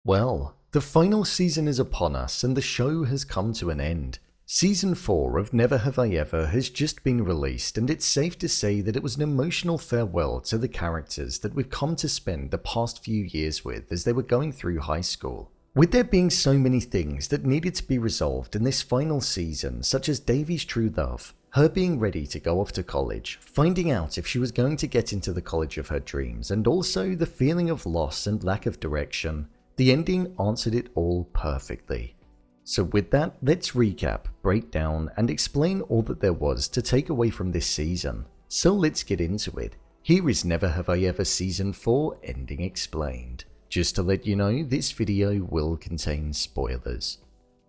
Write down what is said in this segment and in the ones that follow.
Well, the final season is upon us and the show has come to an end. Season 4 of Never Have I Ever has just been released, and it's safe to say that it was an emotional farewell to the characters that we've come to spend the past few years with as they were going through high school. With there being so many things that needed to be resolved in this final season, such as Devi's true love, her being ready to go off to college, finding out if she was going to get into the college of her dreams, and also the feeling of loss and lack of direction, the ending answered it all perfectly. So with that, let's recap, break down, and explain all that there was to take away from this season. So let's get into it. Here is Never Have I Ever Season 4 Ending Explained. Just to let you know, this video will contain spoilers.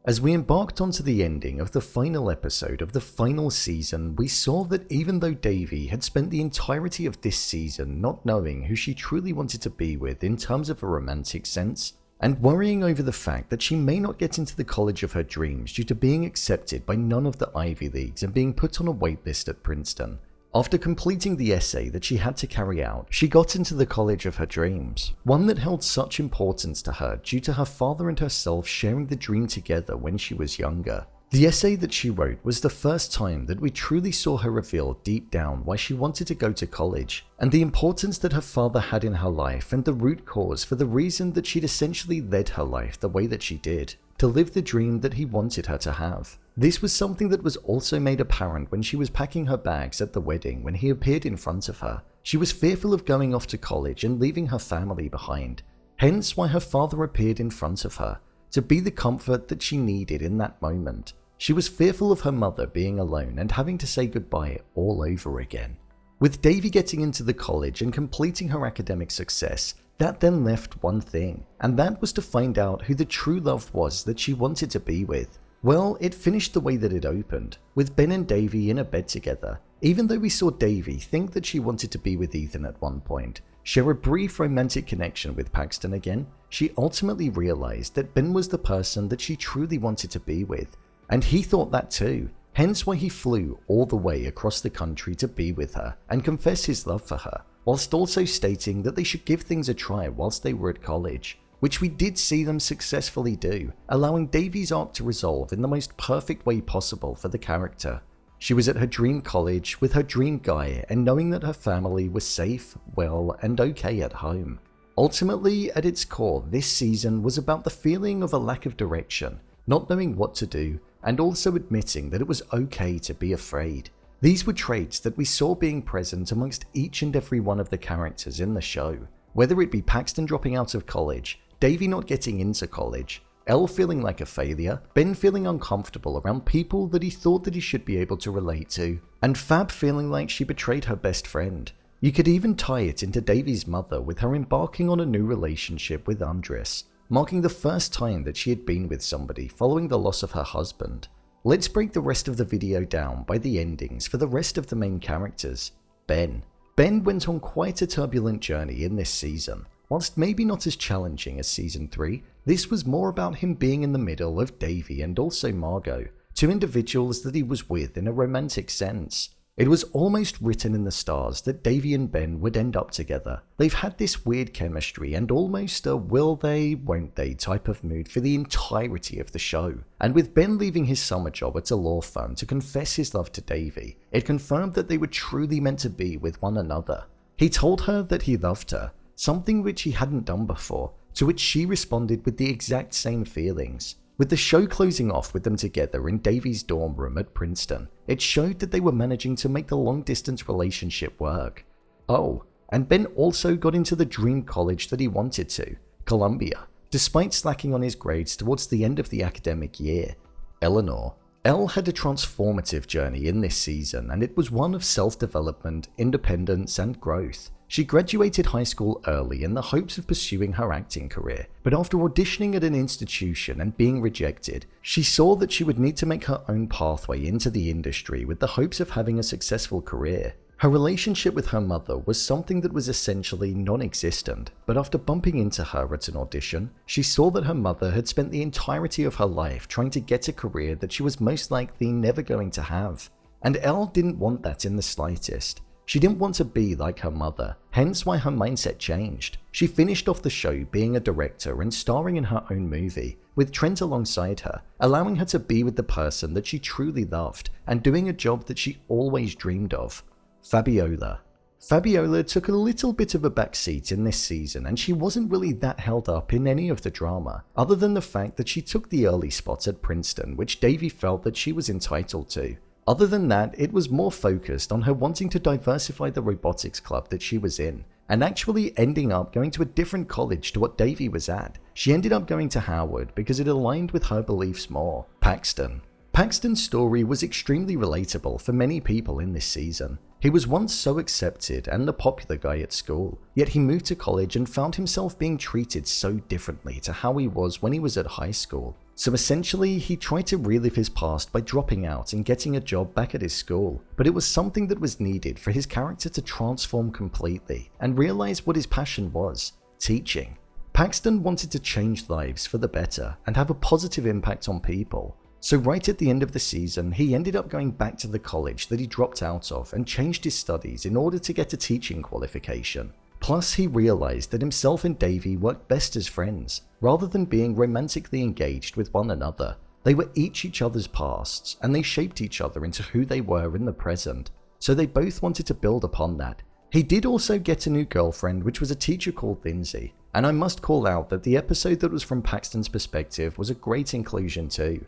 As we embarked onto the ending of the final episode of the final season, we saw that even though Devi had spent the entirety of this season not knowing who she truly wanted to be with in terms of a romantic sense, and worrying over the fact that she may not get into the college of her dreams due to being accepted by none of the Ivy Leagues and being put on a waitlist at Princeton. After completing the essay that she had to carry out, she got into the college of her dreams, one that held such importance to her due to her father and herself sharing the dream together when she was younger. The essay that she wrote was the first time that we truly saw her reveal deep down why she wanted to go to college, and the importance that her father had in her life and the root cause for the reason that she'd essentially led her life the way that she did, to live the dream that he wanted her to have. This was something that was also made apparent when she was packing her bags at the wedding when he appeared in front of her. She was fearful of going off to college and leaving her family behind, hence why her father appeared in front of her, to be the comfort that she needed in that moment. She was fearful of her mother being alone and having to say goodbye all over again. With Devi getting into the college and completing her academic success, that then left one thing, and that was to find out who the true love was that she wanted to be with. Well, it finished the way that it opened, with Ben and Devi in a bed together. Even though we saw Devi think that she wanted to be with Ethan at one point, share a brief romantic connection with Paxton again, she ultimately realized that Ben was the person that she truly wanted to be with. And he thought that too, hence why he flew all the way across the country to be with her and confess his love for her, whilst also stating that they should give things a try whilst they were at college, which we did see them successfully do, allowing Devi's arc to resolve in the most perfect way possible for the character. She was at her dream college with her dream guy and knowing that her family was safe, well, and okay at home. Ultimately, at its core, this season was about the feeling of a lack of direction, not knowing what to do, and also admitting that it was okay to be afraid. These were traits that we saw being present amongst each and every one of the characters in the show, whether it be Paxton dropping out of college, Devi not getting into college, Elle feeling like a failure, Ben feeling uncomfortable around people that he thought that he should be able to relate to, and Fab feeling like she betrayed her best friend. You could even tie it into Devi's mother with her embarking on a new relationship with Andres, marking the first time that she had been with somebody following the loss of her husband. Let's break the rest of the video down by the endings for the rest of the main characters. Ben. Ben went on quite a turbulent journey in this season. Whilst maybe not as challenging as season 3, this was more about him being in the middle of Devi and also Margot, two individuals that he was with in a romantic sense. It was almost written in the stars that Devi and Ben would end up together. They've had this weird chemistry and almost a will they, won't they type of mood for the entirety of the show. And with Ben leaving his summer job at a law firm to confess his love to Devi, it confirmed that they were truly meant to be with one another. He told her that he loved her, something which he hadn't done before, to which she responded with the exact same feelings. With the show closing off with them together in Devi's dorm room at Princeton, it showed that they were managing to make the long-distance relationship work. Oh, and Ben also got into the dream college that he wanted to, Columbia, despite slacking on his grades towards the end of the academic year. Eleanor. Elle had a transformative journey in this season, and it was one of self-development, independence, and growth. She graduated high school early in the hopes of pursuing her acting career, but after auditioning at an institution and being rejected, she saw that she would need to make her own pathway into the industry with the hopes of having a successful career. Her relationship with her mother was something that was essentially non-existent, but after bumping into her at an audition, she saw that her mother had spent the entirety of her life trying to get a career that she was most likely never going to have. And Elle didn't want that in the slightest. She didn't want to be like her mother, hence why her mindset changed. She finished off the show being a director and starring in her own movie, with Trent alongside her, allowing her to be with the person that she truly loved and doing a job that she always dreamed of. Fabiola. Fabiola took a little bit of a backseat in this season, and she wasn't really that held up in any of the drama, other than the fact that she took the early spot at Princeton, which Devi felt that she was entitled to. Other than that, it was more focused on her wanting to diversify the robotics club that she was in, and actually ending up going to a different college to what Devi was at. She ended up going to Howard because it aligned with her beliefs more. Paxton. Paxton's story was extremely relatable for many people in this season. He was once so accepted and the popular guy at school, yet he moved to college and found himself being treated so differently to how he was when he was at high school. So essentially, he tried to relive his past by dropping out and getting a job back at his school, but it was something that was needed for his character to transform completely and realize what his passion was: teaching. Paxton wanted to change lives for the better and have a positive impact on people. So right at the end of the season, he ended up going back to the college that he dropped out of and changed his studies in order to get a teaching qualification. Plus, he realized that himself and Devi worked best as friends, rather than being romantically engaged with one another. They were each other's pasts, and they shaped each other into who they were in the present. So they both wanted to build upon that. He did also get a new girlfriend, which was a teacher called Lindsay. And I must call out that the episode that was from Paxton's perspective was a great inclusion too.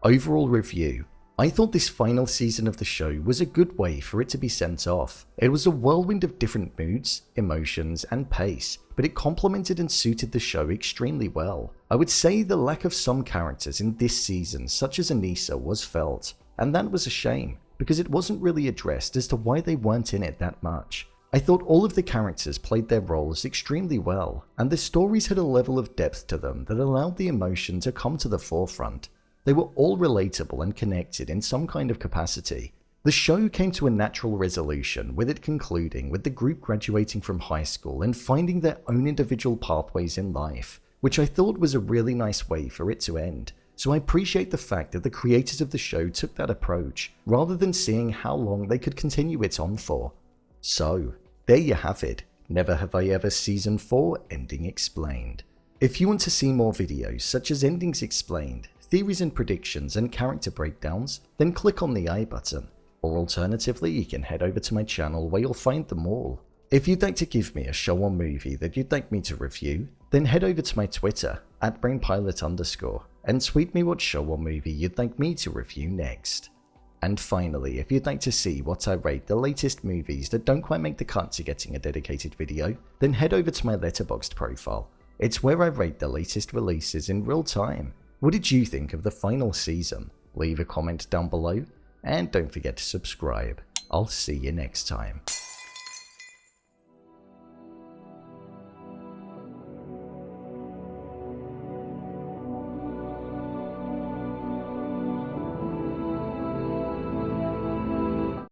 Overall review. I thought this final season of the show was a good way for it to be sent off. It was a whirlwind of different moods, emotions, and pace, but it complemented and suited the show extremely well. I would say the lack of some characters in this season, such as Anissa, was felt, and that was a shame, because it wasn't really addressed as to why they weren't in it that much. I thought all of the characters played their roles extremely well, and the stories had a level of depth to them that allowed the emotion to come to the forefront. They were all relatable and connected in some kind of capacity. The show came to a natural resolution, with it concluding with the group graduating from high school and finding their own individual pathways in life, which I thought was a really nice way for it to end. So I appreciate the fact that the creators of the show took that approach, rather than seeing how long they could continue it on for. So, there you have it. Never Have I Ever Season 4 Ending Explained. If you want to see more videos such as Endings Explained, theories and predictions, and character breakdowns, then click on the I button. Or alternatively, you can head over to my channel where you'll find them all. If you'd like to give me a show or movie that you'd like me to review, then head over to my Twitter, @brainpilot_, and tweet me what show or movie you'd like me to review next. And finally, if you'd like to see what I rate the latest movies that don't quite make the cut to getting a dedicated video, then head over to my Letterboxd profile. It's where I rate the latest releases in real time. What did you think of the final season? Leave a comment down below, and don't forget to subscribe. I'll see you next time.